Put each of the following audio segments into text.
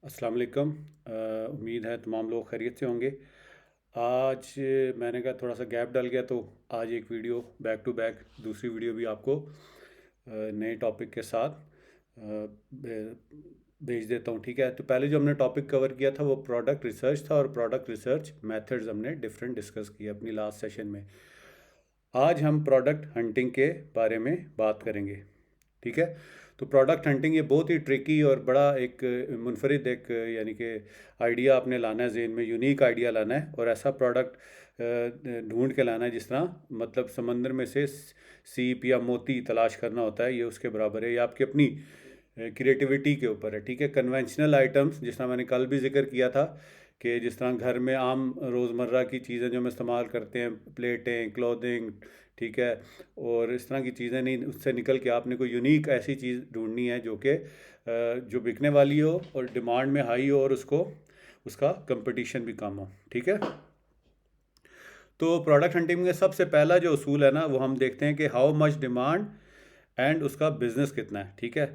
अस्सलाम वालेकुम। उम्मीद है तमाम लोग खैरियत से होंगे। आज मैंने कहा थोड़ा सा गैप डल गया, तो आज एक वीडियो बैक टू बैक दूसरी वीडियो भी आपको नए टॉपिक के साथ भेज देता हूँ। ठीक है, तो पहले जो हमने टॉपिक कवर किया था वो प्रोडक्ट रिसर्च था, और प्रोडक्ट रिसर्च मेथड्स हमने डिफरेंट डिस्कस किए अपनी लास्ट सेशन में। आज हम प्रोडक्ट हंटिंग के बारे में बात करेंगे। ठीक है, तो प्रोडक्ट हंटिंग ये बहुत ही ट्रिकी और बड़ा एक मुनफरिद एक यानी कि आइडिया आपने लाना है, ज़हन में यूनिक आइडिया लाना है, और ऐसा प्रोडक्ट ढूंढ के लाना है जिस तरह मतलब समंदर में से सीप या मोती तलाश करना होता है, ये उसके बराबर है। ये आपकी अपनी क्रिएटिविटी के ऊपर है। ठीक है, कन्वेंशनल आइटम्स जिस तरह मैंने कल भी जिक्र किया था कि जिस तरह घर में आम रोज़मर्रा की चीज़ें जो हम इस्तेमाल करते हैं, प्लेटें, क्लोथिंग, ठीक है, और इस तरह की चीज़ें नहीं, उससे निकल के आपने कोई यूनिक ऐसी चीज़ ढूंढनी है जो कि जो बिकने वाली हो और डिमांड में हाई हो और उसको उसका कंपटीशन भी कम हो। ठीक है, तो प्रोडक्ट हंटिंग में सबसे पहला जो उसूल है ना, वो हम देखते हैं कि हाउ मच डिमांड एंड उसका बिजनेस कितना है। ठीक है,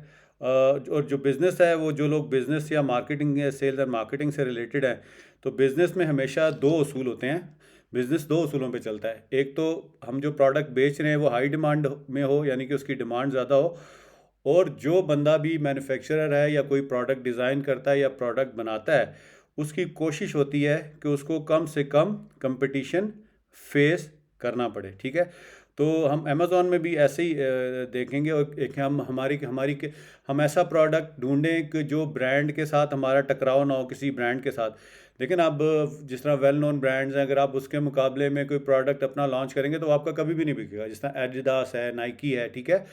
और जो बिज़नेस है, वो जो लोग बिज़नेस या मार्केटिंग या सेल्स और मार्केटिंग से रिलेटेड है, तो बिज़नेस में हमेशा दो उसूल होते हैं। बिज़नेस दो उसूलों पे चलता है। एक तो हम जो प्रोडक्ट बेच रहे हैं वो हाई डिमांड में हो, यानी कि उसकी डिमांड ज़्यादा हो, और जो बंदा भी मैन्युफैक्चरर है या कोई प्रोडक्ट डिज़ाइन करता है या प्रोडक्ट बनाता है, उसकी कोशिश होती है कि उसको कम से कम कंपटीशन फेस करना पड़े। ठीक है, तो हम अमेज़ॉन में भी ऐसे ही देखेंगे, और एक हम हमारी हमारी के हम ऐसा प्रोडक्ट ढूंढें कि जो ब्रांड के साथ हमारा टकराव ना हो किसी ब्रांड के साथ। लेकिन अब जिस तरह वेल नोन ब्रांड्स हैं, अगर आप उसके मुकाबले में कोई प्रोडक्ट अपना लॉन्च करेंगे तो आपका कभी भी नहीं बिकेगा। जिस तरह एडिडास है, नाइकी है, ठीक है,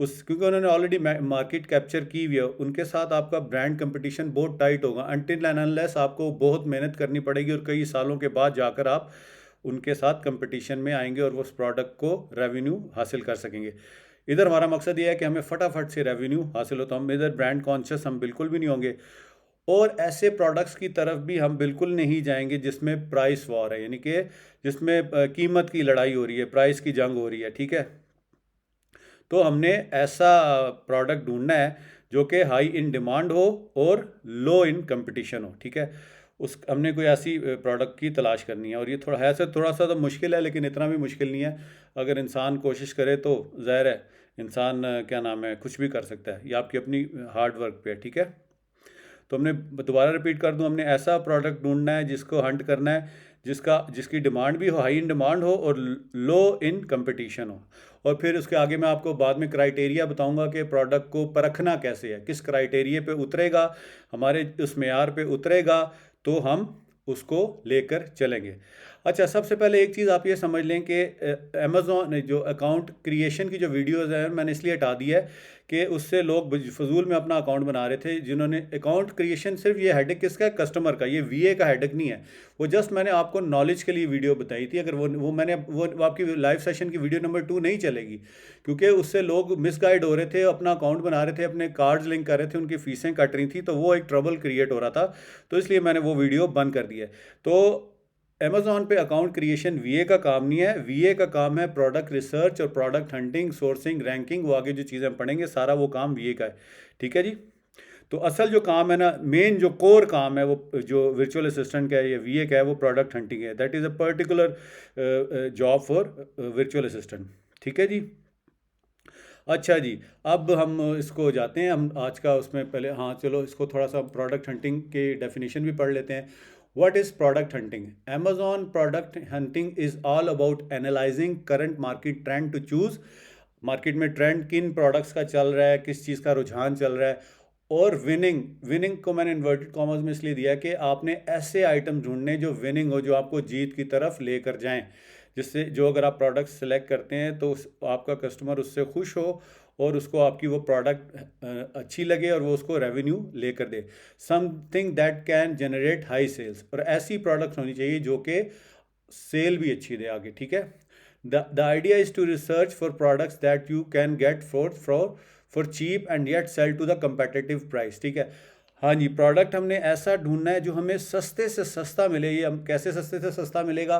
उस क्योंकि उन्होंने ऑलरेडी मार्केट कैप्चर की हुई है, उनके साथ आपका ब्रांड कंपटीशन बहुत टाइट होगा। अनटिल एंड अनलेस आपको बहुत मेहनत करनी पड़ेगी, और कई सालों के बाद जाकर आप उनके साथ कंपटीशन में आएंगे और उस प्रोडक्ट को रेवेन्यू हासिल कर सकेंगे। इधर हमारा मकसद ये है कि हमें फटाफट से रेवेन्यू हासिल हो, तो हम इधर ब्रांड कॉन्शियस हम बिल्कुल भी नहीं होंगे, और ऐसे प्रोडक्ट्स की तरफ भी हम बिल्कुल नहीं जाएंगे जिसमें प्राइस वॉर है, यानी कि जिसमें कीमत की लड़ाई हो रही है, प्राइस की जंग हो रही है। ठीक है, तो हमने ऐसा प्रोडक्ट ढूंढना है जो कि हाई इन डिमांड हो और लो इन कंपटीशन हो। ठीक है, उस हमने कोई ऐसी प्रोडक्ट की तलाश करनी है, और ये थोड़ा है से थोड़ा सा तो मुश्किल है, लेकिन इतना भी मुश्किल नहीं है। अगर इंसान कोशिश करे तो ज़ाहिर है इंसान क्या नाम है, कुछ भी कर सकता है। ये आपकी अपनी हार्ड वर्क पे है। ठीक है, तो हमने दोबारा रिपीट कर दूं, हमने ऐसा प्रोडक्ट ढूंढना है जिसको हंट करना है जिसकी डिमांड भी हो, हाई इन डिमांड हो, और लो इन कंपटीशन हो। और फिर उसके आगे मैं आपको बाद में क्राइटेरिया बताऊंगा कि प्रोडक्ट को परखना कैसे है, किस क्राइटेरिया पे उतरेगा, हमारे उस मेयार पे उतरेगा, तो हम उसको लेकर चलेंगे। अच्छा, सबसे पहले एक चीज़ आप ये समझ लें कि अमेज़ॉन जो अकाउंट क्रिएशन की जो वीडियोज़ हैं मैंने इसलिए हटा दी है कि उससे लोग फजूल में अपना अकाउंट बना रहे थे। जिन्होंने अकाउंट क्रिएशन, सिर्फ ये हेडेक किसका है, कस्टमर का, ये वीए का हेडेक नहीं है। वो जस्ट मैंने आपको नॉलेज के लिए वीडियो बताई थी। अगर वो मैंने वो आपकी लाइव सेशन की वीडियो नंबर 2 नहीं चलेगी, क्योंकि उससे लोग मिसगाइड हो रहे थे, अपना अकाउंट बना रहे थे, अपने कार्ड्स लिंक कर रहे थे, उनकी फीसें कट रही थी, तो वो एक ट्रबल क्रिएट हो रहा था। तो इसलिए मैंने वो वीडियो बंद कर दिया है। तो अमेज़ॉन पे अकाउंट क्रिएशन वीए का काम नहीं है। वीए का काम है प्रोडक्ट रिसर्च और प्रोडक्ट हंटिंग, सोर्सिंग, रैंकिंग, वो आगे जो चीज़ें हम पढ़ेंगे सारा वो काम वीए का है। ठीक है जी, तो असल जो काम है ना, मेन जो कोर काम है, वो जो वर्चुअल असिस्टेंट का है या वीए का है, वो प्रोडक्ट हंटिंग है। That is a particular job for virtual assistant. ठीक है जी। अच्छा जी, अब हम इसको जाते हैं, हम आज का उसमें पहले, हाँ चलो इसको थोड़ा सा प्रोडक्ट हंटिंग के डेफिनेशन भी पढ़ लेते हैं। What is product hunting? Amazon product hunting is all about analysing current market trend to choose, market में ट्रेंड किन प्रोडक्ट्स का चल रहा है, किस चीज़ का रुझान चल रहा है, और विनिंग, विनिंग को मैंने इन्वर्टेड कॉमर्स में इसलिए दिया है कि आपने ऐसे आइटम ढूंढने जो विनिंग हो, जो आपको जीत की तरफ लेकर जाएं, जिससे जो अगर आप प्रोडक्ट सेलेक्ट करते हैं तो आपका कस्टमर उससे खुश हो, और उसको आपकी वो प्रोडक्ट अच्छी लगे, और वो उसको रेवेन्यू लेकर दे। Something that can generate high sales, और ऐसी प्रोडक्ट होनी चाहिए जो कि सेल भी अच्छी दे आगे। ठीक है, the idea is to research for products that you can get for cheap and yet sell to the competitive price. ठीक है, हाँ जी, प्रोडक्ट हमने ऐसा ढूंढना है जो हमें सस्ते से सस्ता मिले। ये हम कैसे सस्ते से सस्ता मिलेगा,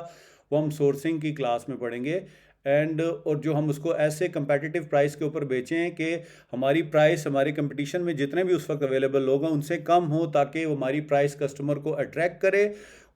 वो हम सोर्सिंग की क्लास में पढ़ेंगे। एंड और जो हम उसको ऐसे कंपेटिटिव प्राइस के ऊपर बेचें कि हमारी प्राइस हमारे कंपटीशन में जितने भी उस वक्त अवेलेबल लोग हैं उनसे कम हो, ताकि वो हमारी प्राइस कस्टमर को अट्रैक्ट करे,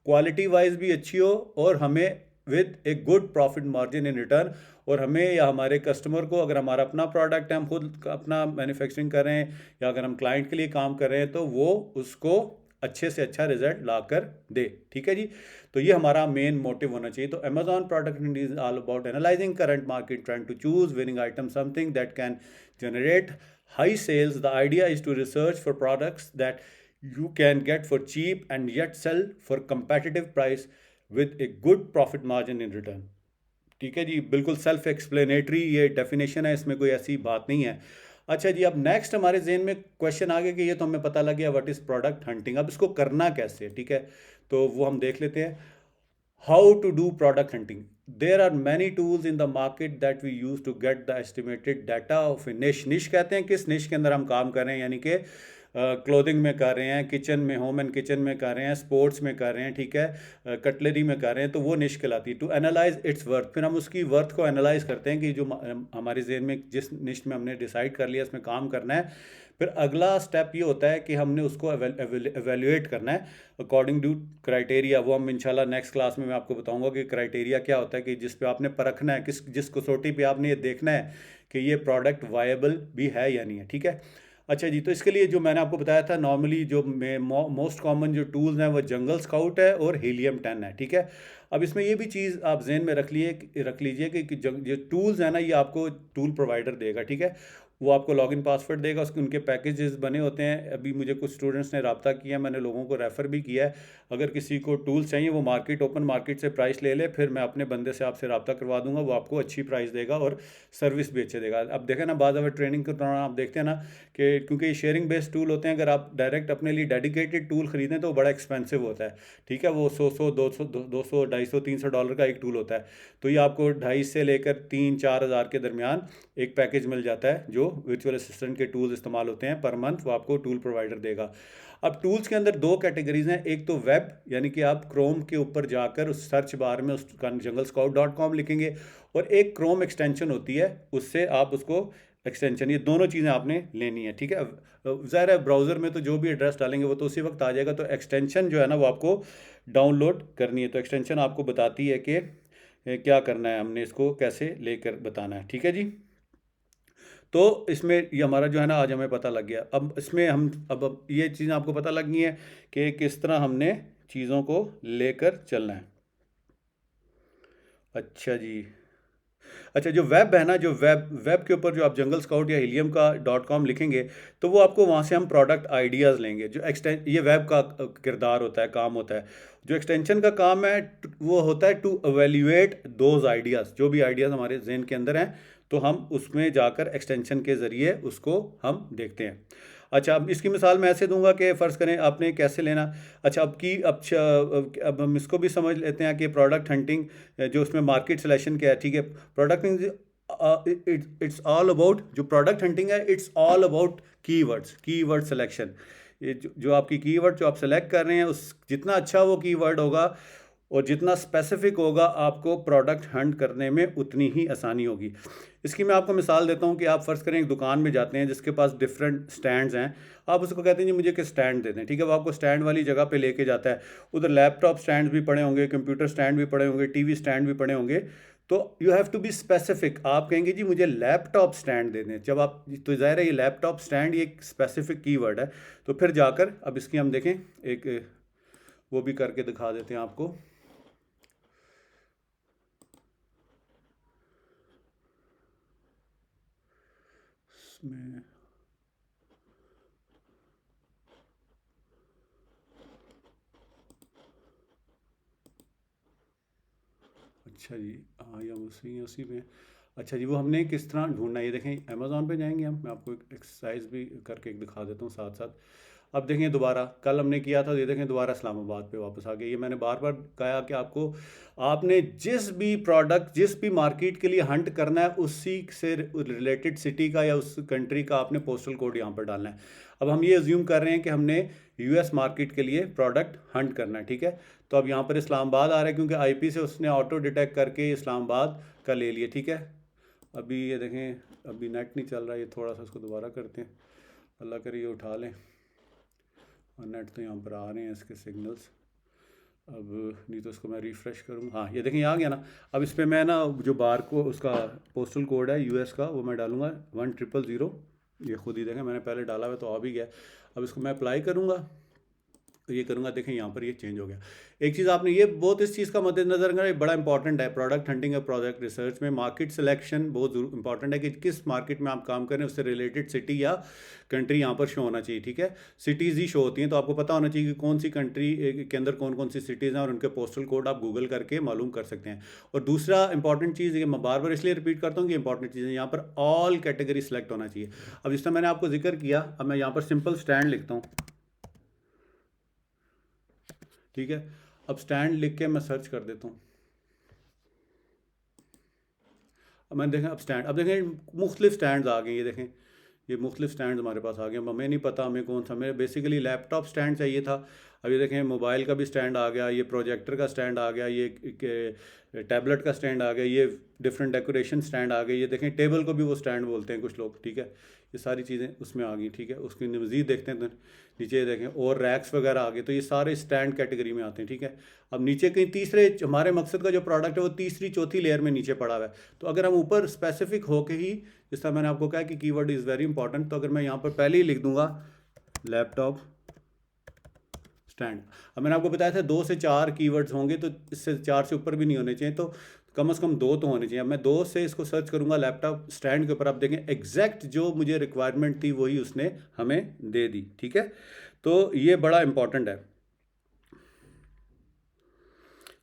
क्वालिटी वाइज भी अच्छी हो और हमें with a good profit margin in return. और हमें या हमारे कस्टमर को, अगर हमारा अपना प्रोडक्ट है, हम खुद अपना मैन्युफैक्चरिंग कर रहे हैं या अगर हम क्लाइंट के लिए काम कर रहे हैं, तो वो उसको अच्छे से अच्छा रिजल्ट ला कर दे। ठीक है जी, तो ये हमारा मेन मोटिव होना चाहिए। तो Amazon product is all about analysing current market trend to choose winning item, something that can generate high sales. The idea is to research for products that you can get for cheap and yet sell for competitive price with a good profit margin in return. ठीक है जी, बिल्कुल self explanatory ये definition है, इसमें कोई ऐसी बात नहीं है। अच्छा जी, अब नेक्स्ट हमारे जेन में क्वेश्चन आ गया कि ये तो हमें पता लग गया व्हाट इज़ प्रोडक्ट हंटिंग, अब इसको करना कैसे। ठीक है, तो वो हम देख लेते हैं। How to do product hunting. There are many tools in the market that we use to get the estimated data of a niche. Niche कहते हैं किस निश के अंदर हम काम कर रहे हैं, यानी कि क्लोथिंग में कर रहे हैं, किचन में, होम एंड किचन में कर रहे हैं, स्पोर्ट्स में कर रहे हैं, ठीक है, कटलरी में कर रहे हैं, तो वो निश कहलाती है। टू एनालाइज इट्स वर्थ, फिर हम उसकी वर्थ को एनालाइज करते हैं कि जो हमारे जेन में जिस निश में हमने डिसाइड कर लिया इसमें काम करना है, फिर अगला स्टेप ये होता है कि हमने उसको एवेल्यूएट करना है अकॉर्डिंग टू क्राइटेरिया। वो हम इंशाल्लाह नेक्स्ट क्लास में मैं आपको बताऊंगा कि क्राइटेरिया क्या होता है, कि जिस पे आपने परखना है, जिस कसौटी पे आपने ये देखना है कि ये प्रोडक्ट वायबल भी है या नहीं है। ठीक है, अच्छा जी, तो इसके लिए जो मैंने आपको बताया था, नॉर्मली जो मोस्ट कॉमन जो टूल्स हैं वो जंगल स्काउट है और हीलियम 10 है। ठीक है, अब इसमें ये भी चीज़ आप जहन में रख लीजिए कि जो टूल्स हैं ना, ये आपको टूल प्रोवाइडर देगा। ठीक है, वो आपको लॉगिन पासवर्ड देगा, उसके उनके पैकेजेस बने होते हैं। अभी मुझे कुछ स्टूडेंट्स ने रब्ता किया, मैंने लोगों को रेफ़र भी किया है। अगर किसी को टूल्स चाहिए वो ओपन मार्केट से प्राइस ले ले, फिर मैं अपने बंदे से आपसे रब्ता करवा दूंगा, वो आपको अच्छी प्राइस देगा और सर्विस भी अच्छे देगा। अब देखें ना, बाद अगर ट्रेनिंग के दौरान आप देखते हैं ना कि क्योंकि ये शेयरिंग बेस्ड टूल होते हैं, अगर आप डायरेक्ट अपने लिए डेडिकेटेड टूल खरीदें तो बड़ा एक्सपेंसिव होता है। ठीक है, वो 100 200 200 250 300 डॉलर का एक टूल होता है, तो ये आपको 2.5 से लेकर 3-4 हज़ार के दरमियान एक पैकेज मिल जाता है जो वर्चुअल असिस्टेंट के टूल्स इस्तेमाल होते हैं पर मंथ, वो आपको टूल प्रोवाइडर देगा। अब टूल्स के अंदर दो कैटेगरीज हैं, एक तो वेब, यानी कि आप क्रोम के ऊपर जाकर उस सर्च बार में उसका junglescout.com लिखेंगे, और एक क्रोम एक्सटेंशन होती है, उससे आप उसको एक्सटेंशन, ये दोनों चीज़ें आपने लेनी है। ठीक है, ज़ाहिर है ब्राउज़र में तो जो भी एड्रेस डालेंगे वो तो उसी वक्त आ जाएगा, तो एक्सटेंशन जो है ना वो आपको डाउनलोड करनी है। तो एक्सटेंशन आपको बताती है कि क्या करना है, हमने इसको कैसे लेकर बताना है। ठीक है जी, तो इसमें ये हमारा जो है ना आज हमें पता लग गया। अब इसमें हम अब ये चीज़ आपको पता लग गई है कि किस तरह हमने चीज़ों को लेकर चलना है। अच्छा जी, अच्छा जो वेब है ना, जो वेब के ऊपर जो आप जंगल स्काउट या हीलियम का .com लिखेंगे, तो वो आपको वहाँ से हम प्रोडक्ट आइडियाज़ लेंगे। जो ये वेब का किरदार होता है, काम होता है। जो एक्सटेंशन का काम है वो होता है टू एवेल्यूएट दोज आइडियाज़, जो भी आइडियाज़ हमारे जहन के अंदर हैं, तो हम उसमें जाकर एक्सटेंशन के ज़रिए उसको हम देखते हैं। अच्छा, अब इसकी मिसाल मैं ऐसे दूंगा कि फ़र्ज़ करें आपने कैसे लेना। अच्छा, अब हम इसको भी समझ लेते हैं कि प्रोडक्ट हंटिंग जो उसमें मार्केट सिलेक्शन क्या है। ठीक है, प्रोडक्ट इट्स ऑल अबाउट, जो प्रोडक्ट हंटिंग है it's all about keyword selection. ये जो आपकी कीवर्ड जो आप सेलेक्ट कर रहे हैं, उस जितना अच्छा वो कीवर्ड होगा और जितना स्पेसिफिक होगा, आपको प्रोडक्ट हंट करने में उतनी ही आसानी होगी। इसकी मैं आपको मिसाल देता हूँ कि आप फ़र्ज़ करें एक दुकान में जाते हैं जिसके पास डिफरेंट स्टैंड्स हैं, आप उसको कहते हैं जी मुझे कि स्टैंड दे दें। ठीक है, वो आपको स्टैंड वाली जगह पे लेके जाता है, उधर लैपटॉप स्टैंड भी पड़े होंगे, कंप्यूटर स्टैंड भी पड़े होंगे, टीवी स्टैंड भी पड़े होंगे। तो you have to be specific, आप कहेंगे जी मुझे लैपटॉप स्टैंड दे दें। जब आप, तो ज़ाहिर है ये लैपटॉप स्टैंड ये एक स्पेसिफिक कीवर्ड है। तो फिर जाकर अब इसकी हम देखें, एक वो भी करके दिखा देते हैं आपको। इसमें अच्छा जी, हाँ या उसी में। अच्छा जी, वो हमने किस तरह ढूंढना है, ये देखें अमेज़ॉन पे जाएंगे हम, मैं आपको एक एक्सरसाइज भी करके एक दिखा देता हूँ साथ साथ। अब देखें दोबारा, कल हमने किया था, ये देखें दोबारा इस्लामाबाद पे वापस आ गया। ये मैंने बार बार कहा कि आपको, आपने जिस भी प्रोडक्ट जिस भी मार्केट के लिए हंट करना है, उसी से रिलेटेड सिटी का या उस कंट्री का आपने पोस्टल कोड यहाँ पर डालना है। अब हम ये अज्यूम कर रहे हैं कि हमने यूएस मार्केट के लिए प्रोडक्ट हंट करना है। ठीक है, तो अब यहाँ पर इस्लामाबाद आ रहा है क्योंकि आईपी से उसने ऑटो डिटेक्ट करके इस्लामाबाद का ले लिए, ठीक है। अभी ये देखें अभी नेट नहीं चल रहा, ये थोड़ा सा इसको दोबारा करते हैं, अल्लाह करे ये उठा लें। और नेट तो यहाँ पर आ रहे हैं इसके सिग्नल्स, अब नहीं तो इसको मैं रिफ़्रेश करूँगा। हाँ ये देखें ये आ गया ना। अब इस पर मैं ना जो बार को उसका पोस्टल कोड है यूएस का वो मैं डालूँगा 1000। ये खुद ही देखें मैंने पहले डाला हुआ तो आ भी गया। अब इसको मैं अप्लाई करूँगा तो ये करूँगा, देखें यहाँ पर ये चेंज हो गया। एक चीज़ आपने ये बहुत इस चीज़ का मद्देनजर रखना, ये बड़ा इंपॉर्टेंट है प्रोडक्ट हंटिंग और प्रोडक्ट रिसर्च में। मार्केट सिलेक्शन बहुत इंपॉर्टेंट है कि किस मार्केट में आप काम करें, उससे रिलेटेड सिटी या कंट्री यहाँ पर शो होना चाहिए, ठीक है। सिटीज़ ही शो होती हैं, तो आपको पता होना चाहिए कि कौन सी कंट्री के अंदर कौन कौन सी सिटीज़ हैं और उनके पोस्टल कोड आप गूगल करके मालूम कर सकते हैं। और दूसरा इंपॉर्टेंट चीज़ ये मैं बार बार इसलिए रिपीट करता हूँ कि इंपॉर्टेंट चीज़ है, यहाँ पर ऑल कैटेगरी सेलेक्ट होना चाहिए। अब जिस तरह मैंने आपको जिक्र किया, अब मैं यहाँ पर सिंपल स्टैंड लिखता हूँ, ठीक है। अब स्टैंड लिख के मैं सर्च कर देता हूँ। अब मैंने देखें अब देखें मुख्तलिफ स्टैंड्स आ गए, ये देखें ये मुख्तलिफ स्टैंड्स हमारे पास आ गए। हमें नहीं पता हमें कौन सा, हमें बेसिकली लैपटॉप स्टैंड चाहिए था। अब ये देखें मोबाइल का भी स्टैंड आ गया, ये प्रोजेक्टर का स्टैंड आ गया, ये टैबलेट का स्टैंड आ गया, ये डिफरेंट डेकोरेशन स्टैंड आ गए, ये देखें टेबल को भी वो स्टैंड बोलते हैं कुछ लोग, ठीक है। ये सारी चीज़ें उसमें आ गई, ठीक है। उसकी मज़ीद देखते हैं तो नीचे देखें और रैक्स वगैरह आ गए, तो ये सारे स्टैंड कैटेगरी में आते हैं, ठीक है। अब नीचे कहीं तीसरे, हमारे मकसद का जो प्रोडक्ट है वो तीसरी चौथी लेयर में नीचे पड़ा हुआ है। तो अगर हम ऊपर स्पेसिफिक होके ही, जिस तरह मैंने आपको कहा कि कीवर्ड इज़ वेरी इंपॉर्टेंट, तो अगर मैं यहाँ पर पहले ही लिख दूंगा लैपटॉप स्टैंड। अब मैंने आपको बताया था 2 से 4 कीवर्ड्स होंगे, तो इससे 4 से ऊपर भी नहीं होने चाहिए, तो कम से कम 2 तो होने चाहिए। अब मैं 2 से इसको सर्च करूंगा लैपटॉप स्टैंड के ऊपर, आप देखें एग्जैक्ट जो मुझे रिक्वायरमेंट थी वही उसने हमें दे दी, ठीक है। तो ये बड़ा इंपॉर्टेंट है।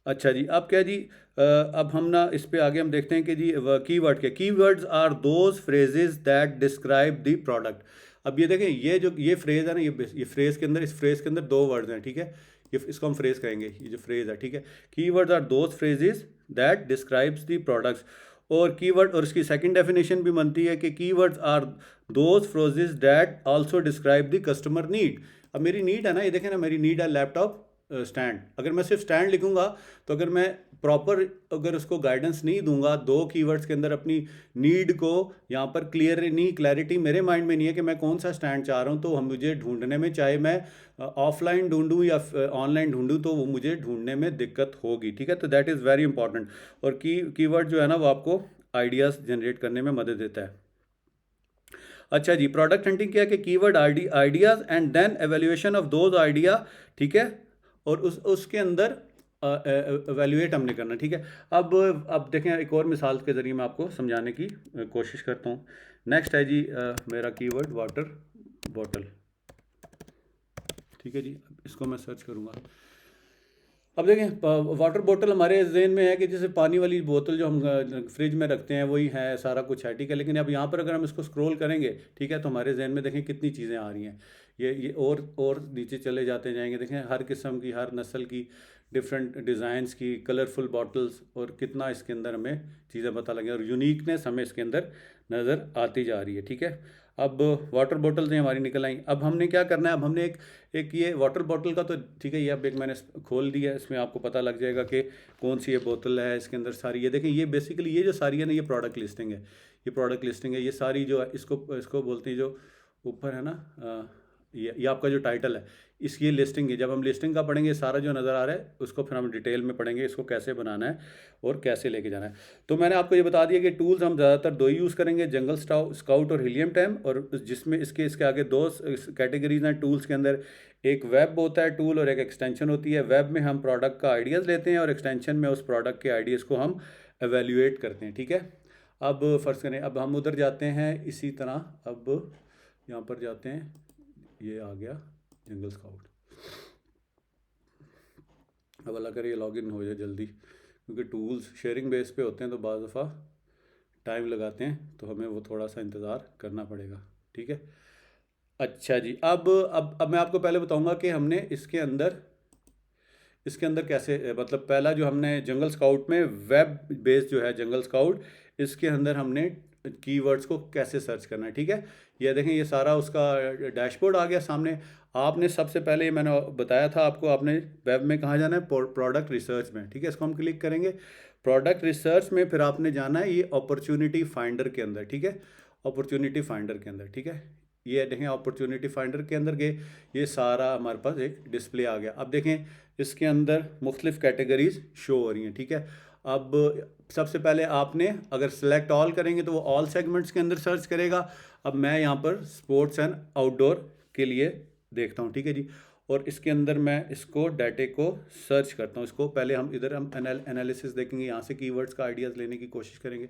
अच्छा जी, अब क्या जी, अब हम ना इस पे आगे हम देखते हैं कि जी कीवर्ड के keywords are those phrases that describe the product. अब ये देखें ये जो ये फ्रेज है ना, ये फ्रेज के अंदर, इस फ्रेज के अंदर 2 वर्ड्स हैं, ठीक है। ये इसको हम फ्रेज कहेंगे, ये जो फ्रेज है, ठीक है। Keywords are those phrases that describes the products. और कीवर्ड, और इसकी सेकंड डेफिनेशन भी बनती है कि keywords are those phrases that also describe the customer need. अब मेरी नीड है ना, ये देखें ना, मेरी नीड है लैपटॉप स्टैंड। अगर मैं सिर्फ स्टैंड लिखूंगा तो अगर मैं प्रॉपर अगर उसको गाइडेंस नहीं दूंगा 2 कीवर्ड्स के अंदर अपनी नीड को, यहाँ पर क्लियर नहीं, क्लैरिटी मेरे माइंड में नहीं है कि मैं कौन सा स्टैंड चाह रहा हूँ, तो हम मुझे ढूंढने में, चाहे मैं ऑफलाइन ढूंढूं या ऑनलाइन ढूंढूं, तो वो मुझे ढूंढने में दिक्कत होगी, ठीक है। तो दैट इज़ वेरी इंपॉर्टेंट। और कीवर्ड जो है ना वो आपको आइडियाज़ जनरेट करने में मदद देता है। अच्छा जी, प्रोडक्ट हंटिंग क्या है कि keyword ideas and then evaluation of those idea, ठीक है। और उसके अंदर एवेल्यूएट हमने करना, ठीक है। अब देखें एक और मिसाल के ज़रिए मैं आपको समझाने की कोशिश करता हूँ। नेक्स्ट है जी मेरा कीवर्ड वाटर बॉटल, ठीक है जी। इसको मैं सर्च करूँगा। अब देखें वाटर बोतल हमारे जहन में है कि जैसे पानी वाली बोतल जो हम फ्रिज में रखते हैं वही है, सारा कुछ है, ठीक है। लेकिन अब यहाँ पर अगर हम इसको स्क्रॉल करेंगे, ठीक है, तो हमारे जहन में देखें कितनी चीज़ें आ रही हैं। ये और नीचे चले जाते जाएंगे, देखें हर किस्म की, हर नस्ल की, डिफरेंट डिज़ाइंस की कलरफुल बॉटल्स, और कितना इसके अंदर हमें चीज़ें पता लगे और यूनिकनेस हमें इसके अंदर नज़र आती जा रही है, ठीक है। अब वाटर बॉटल्स हमारी निकल आई। अब हमने क्या करना है, अब हमने एक ये वाटर बॉटल का तो ठीक है, ये अब एक मैंने खोल दिया, इसमें आपको पता लग जाएगा कि कौन सी ये बोतल है, इसके अंदर सारी, ये देखें, ये बेसिकली ये जो सारी है ना, ये प्रोडक्ट लिस्टिंग है, ये प्रोडक्ट लिस्टिंग है। ये सारी जो है इसको बोलते हैं, जो ऊपर है ना, ये आपका जो टाइटल है, इसकी लिस्टिंग है। जब हम लिस्टिंग का पढ़ेंगे, सारा जो नज़र आ रहा है उसको फिर हम डिटेल में पढ़ेंगे, इसको कैसे बनाना है और कैसे लेके जाना है। तो मैंने आपको ये बता दिया कि टूल्स हम ज़्यादातर 2 ही यूज़ करेंगे, जंगल स्काउट और हीलियम टाइम। और जिसमें इसके आगे 2 कैटेगरीज हैं टूल्स के अंदर, एक वेब होता है टूल और एक एक्सटेंशन होती है। वेब में हम प्रोडक्ट का आइडियाज़ लेते हैं और एक्सटेंशन में उस प्रोडक्ट के आइडियाज़ को हम एवेल्यूएट करते हैं, ठीक है। अब फ़र्ज़ करें, अब हम उधर जाते हैं, इसी तरह अब यहाँ पर जाते हैं, ये आ गया जंगल स्काउट। अब अल्लाह करे ये लॉगिन हो जाए जल्दी, क्योंकि टूल्स शेयरिंग बेस पे होते हैं तो बाज़ दफ़ा टाइम लगाते हैं, तो हमें वो थोड़ा सा इंतज़ार करना पड़ेगा, ठीक है। अच्छा जी, अब मैं आपको पहले बताऊंगा कि हमने इसके अंदर कैसे, मतलब पहला जो हमने जंगल स्काउट में वेब बेस्ड जो है जंगल स्काउट, इसके अंदर हमने कीवर्ड्स को कैसे सर्च करना है, ठीक है। ये देखें, ये सारा उसका डैशबोर्ड आ गया सामने। आपने सबसे पहले ये मैंने बताया था आपको, आपने वेब में कहाँ जाना है, प्रोडक्ट रिसर्च में, ठीक है। इसको हम क्लिक करेंगे प्रोडक्ट रिसर्च में, फिर आपने जाना है ये अपॉर्चुनिटी फाइंडर के अंदर, ठीक है। अपॉर्चुनिटी फाइंडर के अंदर, ठीक है। ये देखें अपॉर्चुनिटी फाइंडर के अंदर गए, ये सारा हमारे पास एक डिस्प्ले आ गया। अब देखें इसके अंदर मुख्तलिफ कैटेगरीज शो हो रही हैं, ठीक है। अब सबसे पहले आपने अगर सेलेक्ट ऑल करेंगे तो वो ऑल सेगमेंट्स के अंदर सर्च करेगा। अब मैं यहाँ पर स्पोर्ट्स एंड आउटडोर के लिए देखता हूँ, ठीक है जी। और इसके अंदर मैं इसको डाटे को सर्च करता हूँ। इसको पहले हम इधर हम एनालिसिस देखेंगे, यहाँ से कीवर्ड्स का आइडियाज़ लेने की कोशिश करेंगे।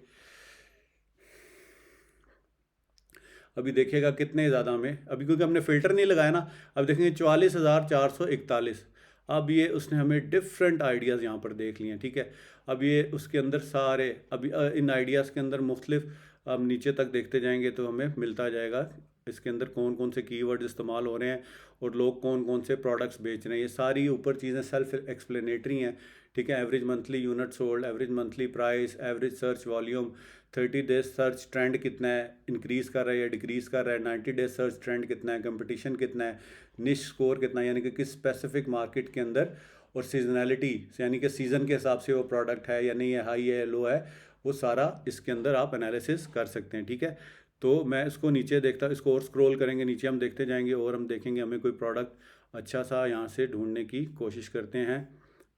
अभी देखिएगा कितने ज़्यादा हमें, अभी क्योंकि हमने फ़िल्टर नहीं लगाया ना, अब देखेंगे 44,441। अब ये उसने हमें डिफरेंट आइडियाज़ यहाँ पर देख लिए हैं, ठीक है। अब ये उसके अंदर सारे अभी इन आइडियाज़ के अंदर मुख्तलिफ, अब नीचे तक देखते जाएंगे तो हमें मिलता जाएगा इसके अंदर कौन कौन से कीवर्ड्स इस्तेमाल हो रहे हैं और लोग कौन कौन से प्रोडक्ट्स बेच रहे हैं। ये सारी ऊपर चीज़ें सेल्फ एक्सप्लेनेटरी हैं, ठीक है। Average monthly unit sold, average monthly price, average search volume, 30 days search trend कितना है, इंक्रीज़ कर रहा है या डिक्रीज़ कर रहा है, 90 डेज सर्च ट्रेंड कितना है, कंपटीशन कितना है, निश स्कोर कितना है, यानी कि किस स्पेसिफिक मार्केट के अंदर, और सीजनैलिटी यानी कि सीज़न के हिसाब से वो प्रोडक्ट है या नहीं है, हाई है लो है, वो सारा इसके अंदर आप एनालिसिस कर सकते हैं, ठीक है। तो मैं इसको नीचे देखता, इसको और स्क्रॉल करेंगे नीचे, हम देखते जाएंगे और हम देखेंगे हमें कोई प्रोडक्ट अच्छा सा यहाँ से ढूंढने की कोशिश करते हैं,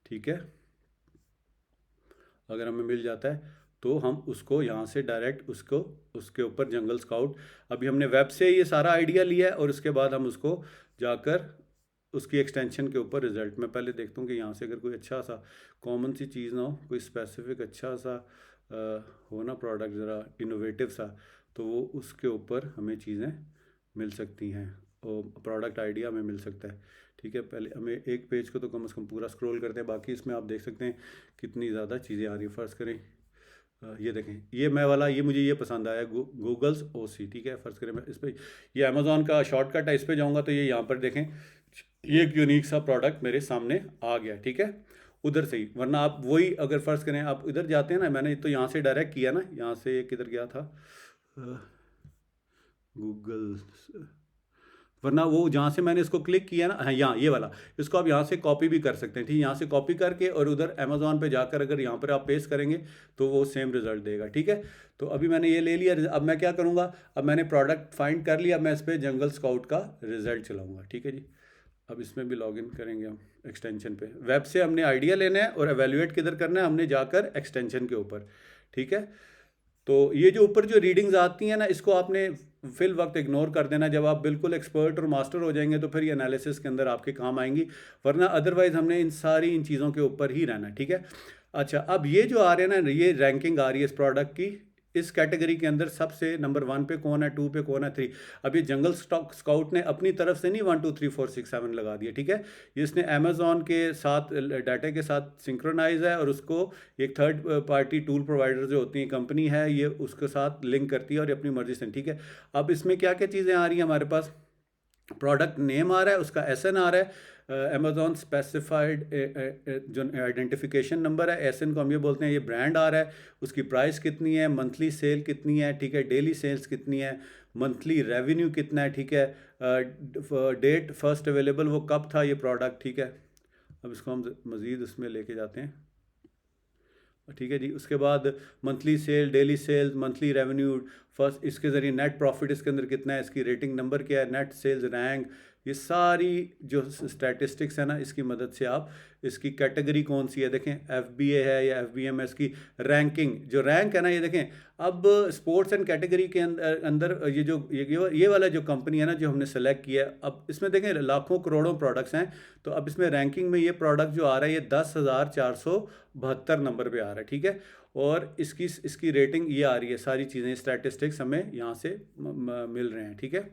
ठीक है। अगर हमें मिल जाता है तो हम उसको यहाँ से डायरेक्ट उसको उसके ऊपर जंगल स्काउट, अभी हमने वेब से ये सारा आइडिया लिया है और उसके बाद हम उसको जाकर उसकी एक्सटेंशन के ऊपर रिज़ल्ट में पहले देखता हूँ कि यहाँ से अगर कोई अच्छा सा कॉमन सी चीज़ ना हो, कोई स्पेसिफिक अच्छा सा हो ना प्रोडक्ट ज़रा इनोवेटिव सा, तो वो उसके ऊपर हमें चीज़ें मिल सकती हैं और प्रोडक्ट आइडिया हमें मिल सकता है, ठीक है। पहले हमें एक पेज को तो कम से कम पूरा स्क्रॉल करते हैं, बाकी इसमें आप देख सकते हैं कितनी ज़्यादा चीज़ें आ रही हैं। फ़र्ज़ करें ये देखें, ये मैं वाला, ये मुझे ये पसंद आया, गूगल्स ओसी, ठीक है। फ़र्ज़ करें मैं इस पर, ये अमेज़ॉन का शॉर्टकट है, इस पर जाऊँगा तो ये यहाँ पर देखें, ये एक यूनिक सा प्रोडक्ट मेरे सामने आ गया, ठीक है। उधर से ही, वरना आप वही अगर फ़र्ज़ करें आप इधर जाते हैं ना, मैंने तो यहाँ से डायरेक्ट किया ना, यहाँ से किधर गया था गूगल, वरना वो जहाँ से मैंने इसको क्लिक किया ना, हाँ यहाँ ये वाला, इसको आप यहाँ से कॉपी भी कर सकते हैं, ठीक है। यहाँ से कॉपी करके और उधर अमेज़ॉन पे जाकर अगर यहाँ पर आप पेस्ट करेंगे तो वो सेम रिज़ल्ट देगा, ठीक है। तो अभी मैंने ये ले लिया, अब मैं क्या करूँगा, अब मैंने प्रोडक्ट फाइंड कर लिया, मैं इस पर जंगल स्काउट का रिज़ल्ट चलाऊँगा, ठीक है जी। अब इसमें भी लॉगिन करेंगे हम एक्सटेंशन पे, वेब से हमने आइडिया लेना है और एवेल्युएट किधर करना है, हमने जाकर एक्सटेंशन के ऊपर, ठीक है। तो ये जो ऊपर जो रीडिंग्स आती हैं ना, इसको आपने फिल वक्त इग्नोर कर देना, जब आप बिल्कुल एक्सपर्ट और मास्टर हो जाएंगे तो फिर ये एनालिसिस के अंदर आपके काम आएंगी, वरना अदरवाइज़ हमने इन चीज़ों के ऊपर ही रहना है, ठीक है। अच्छा, अब ये जो आ रहे हैं ना, ये रैंकिंग आ रही है इस प्रोडक्ट की, इस कैटेगरी के अंदर सबसे नंबर 1 पे कौन है, 2 पे कौन है, 3। अब ये जंगल स्काउट ने अपनी तरफ से नहीं 1 2 3 4 6 7 लगा दिया, ठीक है। ये इसने अमेज़ॉन के साथ डाटा के साथ सिंक्रोनाइज है और उसको एक थर्ड पार्टी टूल प्रोवाइडर जो होती है कंपनी है, ये उसके साथ लिंक करती है और अपनी मर्जी से, ठीक है। अब इसमें क्या क्या चीज़ें आ रही हैं हमारे पास, प्रोडक्ट नेम आ रहा है, उसका एस एन आ रहा है, अमेज़ॉन स्पेसिफाइड जो आइडेंटिफिकेशन नंबर है, एस एन को हम ये बोलते हैं, ये ब्रांड आ रहा है, उसकी प्राइस कितनी है, मंथली सेल कितनी है, ठीक है, डेली सेल्स कितनी है, मंथली रेवेन्यू कितना है, ठीक है, डेट फर्स्ट अवेलेबल वो कब था ये प्रोडक्ट, ठीक है। अब इसको हम मज़ीद उसमें लेके जाते हैं, ठीक है जी। उसके बाद monthly sale, daily sales, monthly revenue, first इसके ज़रिए नेट प्रॉफिट इसके अंदर कितना है, इसकी रेटिंग नंबर क्या है, नेट सेल्स रैंक, ये सारी जो स्टैटिस्टिक्स है ना, इसकी मदद से आप इसकी कैटेगरी कौन सी है, देखें FBA है या FBM है, इसकी रैंकिंग जो रैंक है ना, ये देखें। अब स्पोर्ट्स एंड कैटेगरी के अंदर ये वाला जो कंपनी है ना जो हमने सेलेक्ट किया है, अब इसमें देखें लाखों करोड़ों प्रोडक्ट्स हैं, तो अब इसमें रैंकिंग में ये प्रोडक्ट जो आ रहा है ये 10,472 नंबर पे आ रहा है, ठीक है। और इसकी रेटिंग ये आ रही है, सारी चीज़ें स्टैटिस्टिक्स हमें यहाँ से मिल रहे हैं, ठीक है।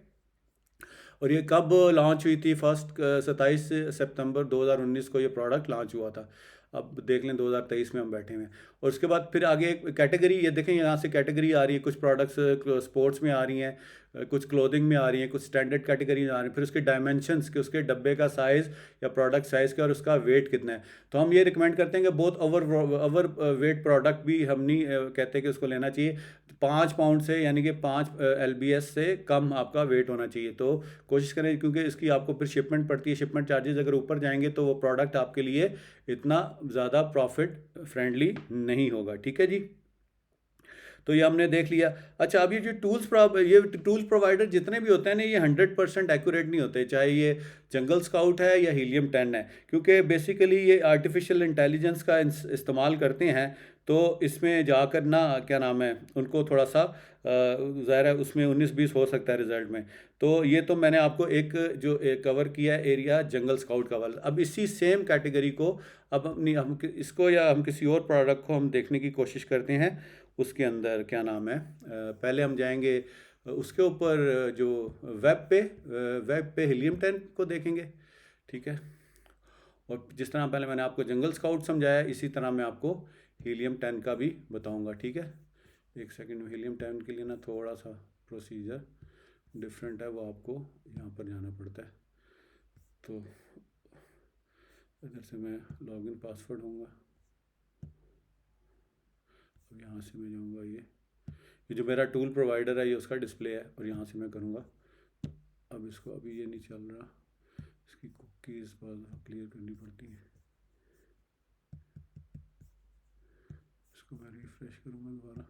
और ये कब लॉन्च हुई थी, 27 सितंबर 2019 को ये प्रोडक्ट लॉन्च हुआ था। अब देख लें 2023 में हम बैठे हुए हैं। और उसके बाद फिर आगे कैटेगरी, ये देखें यहाँ से कैटेगरी आ रही है, कुछ प्रोडक्ट्स स्पोर्ट्स में आ रही हैं, कुछ क्लोथिंग में आ रही हैं, कुछ स्टैंडर्ड कैटेगरी में आ रही हैं, फिर उसके डायमेंशंस के, उसके डब्बे का साइज़ या प्रोडक्ट साइज़ का और उसका वेट कितना है। तो हम ये रिकमेंड करते हैं कि बहुत ओवर वेट प्रोडक्ट भी हम नहीं कहते कि उसको लेना चाहिए, 5 पाउंड से यानी कि 5 LBS से कम आपका वेट होना चाहिए। तो कोशिश करें, क्योंकि इसकी आपको फिर शिपमेंट पड़ती है, शिपमेंट चार्जेस अगर ऊपर जाएंगे तो वो प्रोडक्ट आपके लिए इतना ज़्यादा प्रॉफिट फ्रेंडली नहीं होगा। ठीक है जी, तो ये हमने देख लिया। अच्छा, अब ये टूल्स प्रोवाइडर जितने भी होते हैं ना, ये 100% एक्यूरेट नहीं होते, चाहे ये जंगल स्काउट है या हीलियम 10 है, क्योंकि बेसिकली ये आर्टिफिशियल इंटेलिजेंस का इस्तेमाल करते हैं। तो इसमें जाकर ना क्या नाम है, उनको थोड़ा सा ज़ाहिर है उसमें 19-20 हो सकता है रिजल्ट में। तो ये तो मैंने आपको कवर किया है एरिया जंगल स्काउट का वाला। अब इसी सेम कैटेगरी को अब हम इसको या हम किसी और प्रोडक्ट को हम देखने की कोशिश करते हैं। उसके अंदर क्या नाम है, पहले हम जाएंगे उसके ऊपर जो वेब पे हीलियम 10 को देखेंगे। ठीक है, और जिस तरह पहले मैंने आपको जंगल स्काउट समझाया, इसी तरह मैं आपको हीलियम 10 का भी बताऊंगा। ठीक है, एक सेकंड में। हीलियम 10 के लिए ना थोड़ा सा प्रोसीजर डिफरेंट है, वो आपको यहाँ पर जाना पड़ता है। तो इधर से मैं लॉगिन पासवर्ड दूंगा, अब यहाँ से मैं जाऊँगा, ये जो मेरा टूल प्रोवाइडर है ये उसका डिस्प्ले है, और यहाँ से मैं करूँगा। अब इसको अभी ये नहीं चल रहा, इसकी कुकीज़ बाद क्लियर करनी पड़ती है। इसको मैं रिफ्रेश करूँगा दोबारा।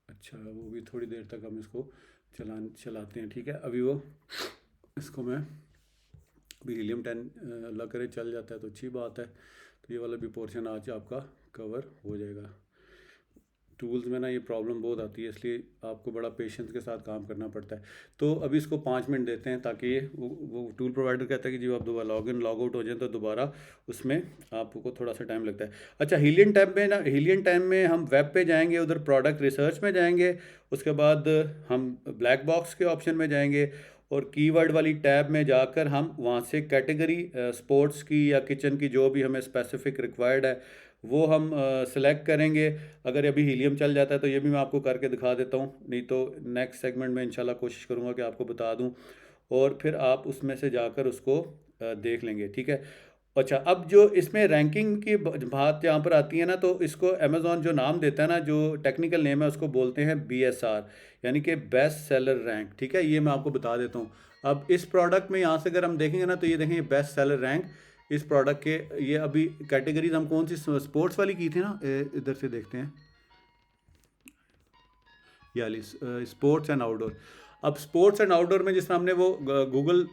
अच्छा, वो भी थोड़ी देर तक हम इसको चलाते हैं। ठीक है, अभी वो इसको मैं अभी हीलियम 10 अल्लाह करे चल जाता है तो अच्छी बात है। तो ये वाला भी पोर्शन आज आपका कवर हो जाएगा। टूल्स में ना ये प्रॉब्लम बहुत आती है, इसलिए आपको बड़ा पेशेंस के साथ काम करना पड़ता है। तो अभी इसको 5 मिनट देते हैं, ताकि ये वो टूल प्रोवाइडर कहता है कि जब आप दोबारा लॉगिन लॉग आउट हो जाए तो दोबारा उसमें आपको थोड़ा सा टाइम लगता है। अच्छा, हीलियम टाइम में हम वेब पे जाएंगे, उधर प्रोडक्ट रिसर्च में जाएंगे, उसके बाद हम ब्लैक बॉक्स के ऑप्शन में जाएंगे, और कीवर्ड वाली टैब में जाकर हम वहाँ से कैटेगरी स्पोर्ट्स की या किचन की जो भी हमें स्पेसिफिक रिक्वायर्ड है वो हम सेलेक्ट करेंगे। अगर अभी हीलियम चल जाता है तो ये भी मैं आपको करके दिखा देता हूँ, नहीं तो नेक्स्ट सेगमेंट में इंशाल्लाह कोशिश करूँगा कि आपको बता दूँ, और फिर आप उसमें से जाकर उसको देख लेंगे। ठीक है, अच्छा, अब जो इसमें रैंकिंग की बात यहाँ पर आती है ना, तो इसको अमेज़ॉन जो नाम देता है ना, जो टेक्निकल नेम है उसको बोलते हैं BSR, यानी कि बेस्ट सेलर रैंक। ठीक है, ये मैं आपको बता देता हूँ। अब इस प्रोडक्ट में यहाँ से अगर हम देखेंगे ना, तो ये देखें बेस्ट सेलर रैंक इस प्रोडक्ट के। ये अभी कैटेगरीज हम कौन सी स्पोर्ट्स वाली की थी ना, इधर से देखते हैं, याली स्पोर्ट्स एंड आउटडोर। अब स्पोर्ट्स एंड आउटडोर में जिस तरह हमने वो गॉगल्स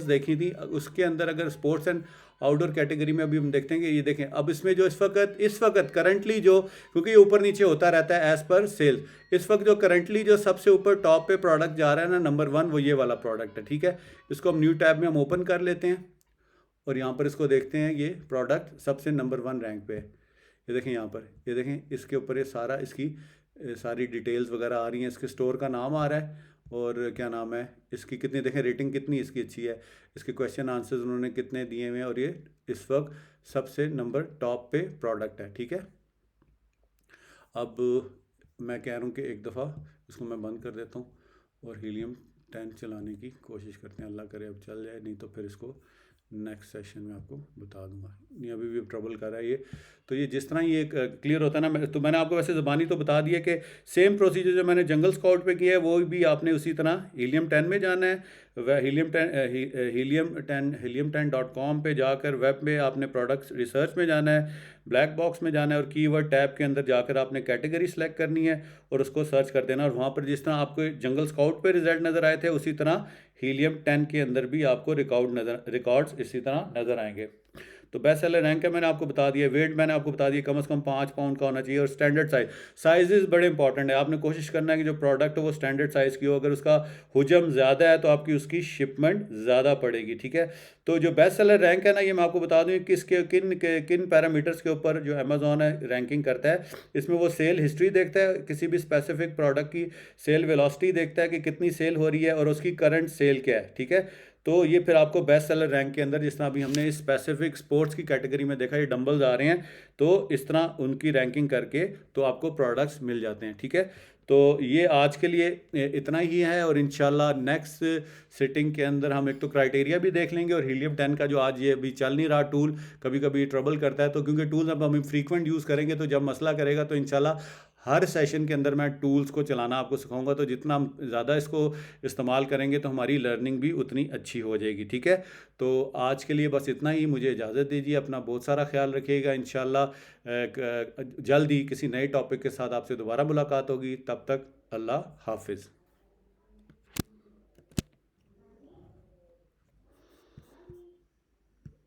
देखी थी, उसके अंदर अगर स्पोर्ट्स एंड आउटडोर कैटेगरी में अभी हम देखते हैं कि ये देखें, अब इसमें जो इस वक्त करंटली जो, क्योंकि ये ऊपर नीचे होता रहता है एज पर सेल, इस वक्त जो करंटली जो सबसे ऊपर टॉप पे प्रोडक्ट जा रहा है ना, नंबर 1, वो ये वाला प्रोडक्ट है। ठीक है, इसको हम न्यू टैब में हम ओपन कर लेते हैं, और यहाँ पर इसको देखते हैं, ये प्रोडक्ट सबसे नंबर 1 रैंक पे है। ये देखें यहाँ पर, ये देखें इसके ऊपर ये सारा इसकी सारी डिटेल्स वगैरह आ रही हैं, इसके स्टोर का नाम आ रहा है, और क्या नाम है इसकी, कितनी देखें रेटिंग कितनी इसकी अच्छी है, इसके क्वेश्चन आंसर्स उन्होंने कितने दिए हुए हैं, और ये इस वक्त सबसे नंबर टॉप पे प्रोडक्ट है। ठीक है, अब मैं कह रहा हूँ कि एक दफ़ा इसको मैं बंद कर देता हूँ और हीलियम 10 चलाने की कोशिश करते हैं। अल्लाह करे अब चल जाए, नहीं तो फिर इसको नेक्स्ट सेशन में आपको बता दूंगा। नहीं, अभी भी ट्रबल कर रहा है ये। तो ये जिस तरह ये क्लियर होता है ना, तो मैंने आपको वैसे ज़बानी तो बता दिया कि सेम प्रोसीजर जो मैंने जंगल स्काउट पे किया है वो भी आपने उसी तरह हीलियम 10 में जाना है। वह हीलियम10.com पे जाकर वेब में आपने प्रोडक्ट्स रिसर्च में जाना है, ब्लैक बॉक्स में जाना है, और कीवर्ड टैब के अंदर जाकर आपने कैटेगरी सेलेक्ट करनी है और उसको सर्च कर देना, और वहाँ पर जिस तरह आपको जंगल स्काउट पे रिजल्ट नज़र आए थे उसी तरह हीलियम 10 के अंदर भी आपको रिकॉर्ड्स इसी तरह नज़र आएंगे। तो बेस्ट सेलर रैंक है मैंने आपको बता दिया, वेट मैंने आपको बता दिया कम से कम 5 पाउंड का होना चाहिए, और स्टैंडर्ड साइजेस बड़े इंपॉर्टेंट है। आपने कोशिश करना है कि जो प्रोडक्ट हो वो स्टैंडर्ड साइज़ की हो, अगर उसका हुजम ज़्यादा है तो आपकी उसकी शिपमेंट ज़्यादा पड़ेगी। ठीक है, तो जो बेस्ट सेलर रैंक है ना, ये मैं आपको बता दूँ किन पैरामीटर्स के ऊपर जो अमेजोन है रैंकिंग करता है। इसमें वो सेल हिस्ट्री देखता है, किसी भी स्पेसिफिक प्रोडक्ट की सेल वेलोसिटी देखता है कि कितनी सेल हो रही है और उसकी करंट सेल क्या है। ठीक है, तो ये फिर आपको बेस्ट सेलर रैंक के अंदर, जिस तरह अभी हमने इस स्पेसिफिक स्पोर्ट्स की कैटेगरी में देखा ये डंबल्स आ रहे हैं, तो इस तरह उनकी रैंकिंग करके तो आपको प्रोडक्ट्स मिल जाते हैं। ठीक है, तो ये आज के लिए इतना ही है, और इंशाल्लाह नेक्स्ट सिटिंग के अंदर हम एक तो क्राइटेरिया भी देख लेंगे, और हीलियम 10 का जो आज ये अभी चल नहीं रहा टूल, कभी कभी ट्रबल करता है, तो क्योंकि टूल्स अब हम फ्रीक्वेंट यूज़ करेंगे तो जब मसला करेगा, तो इंशाल्लाह हर सेशन के अंदर मैं टूल्स को चलाना आपको सिखाऊंगा। तो जितना हम ज़्यादा इसको इस्तेमाल करेंगे तो हमारी लर्निंग भी उतनी अच्छी हो जाएगी। ठीक है, तो आज के लिए बस इतना ही, मुझे इजाज़त दीजिए, अपना बहुत सारा ख्याल रखिएगा। इंशाल्लाह जल्द ही किसी नए टॉपिक के साथ आपसे दोबारा मुलाकात होगी। तब तक अल्लाह हाफिज़।